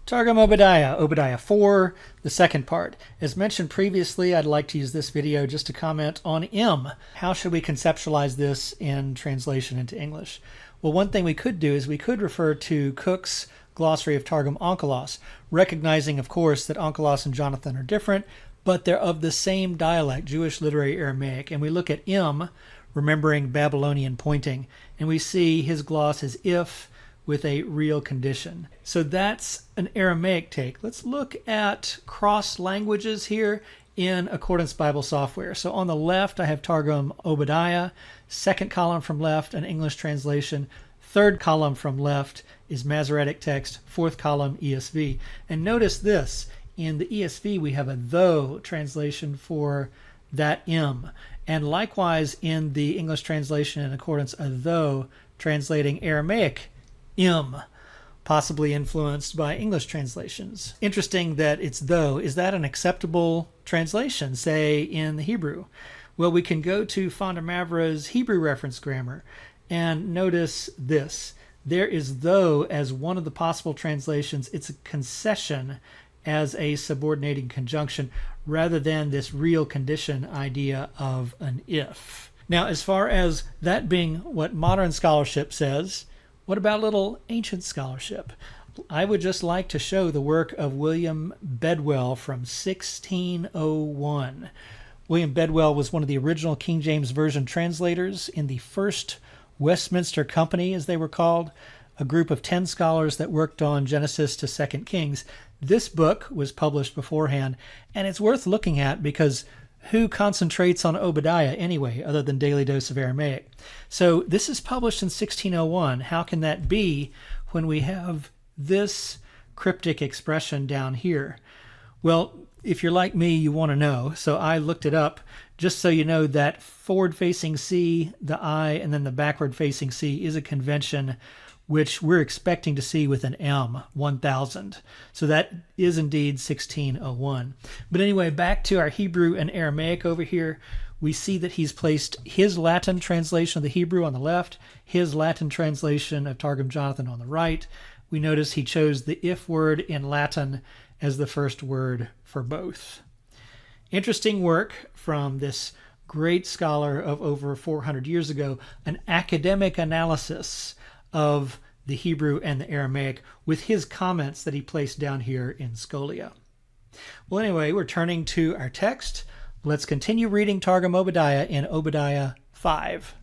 Targum Obadiah, Obadiah 4, the second part. As mentioned previously, I'd like to use this video just to comment on M. How should we conceptualize this in translation into English? Well, one thing we could do is we could refer to Cook's Glossary of Targum Onkelos, recognizing, of course, that Onkelos and Jonathan are different, but they're of the same dialect, Jewish Literary Aramaic. And we look at M, remembering Babylonian pointing, and we see his gloss as if with a real condition. So that's an Aramaic take. Let's look at cross languages here in Accordance Bible Software. So on the left, I have Targum Obadiah. Second column from left, an English translation. Third column from left is Masoretic text. Fourth column, ESV. And notice this. In the ESV, we have a though translation for that M. And likewise, in the English translation in Accordance, a though translating Aramaic M, possibly influenced by English translations. Interesting that it's though. Is that an acceptable translation, say, in the Hebrew? Well, we can go to Fonda Mavra's Hebrew reference grammar and notice this. There is though as one of the possible translations. It's a concession as a subordinating conjunction rather than this real condition idea of an if. Now, as far as that being what modern scholarship says, what about a little ancient scholarship? I would just like to show the work of William Bedwell from 1601. William Bedwell was one of the original King James Version translators in the First Westminster Company, as they were called, a group of 10 scholars that worked on Genesis to 2 Kings. This book was published beforehand, and it's worth looking at because who concentrates on Obadiah anyway, other than Daily Dose of Aramaic? So this is published in 1601. How can that be when we have this cryptic expression down here? Well, if you're like me, you want to know. So I looked it up just so you know that forward-facing C, the I, and then the backward-facing C is a convention which we're expecting to see with an M, 1000. So that is indeed 1601. But anyway, back to our Hebrew and Aramaic over here. We see that he's placed his Latin translation of the Hebrew on the left, his Latin translation of Targum Jonathan on the right. We notice he chose the if word in Latin as the first word for both. Interesting work from this great scholar of over 400 years ago, an academic analysis of the Hebrew and the Aramaic with his comments that he placed down here in Scholia. Well, anyway, we're turning to our text. Let's continue reading Targum Obadiah in Obadiah 5.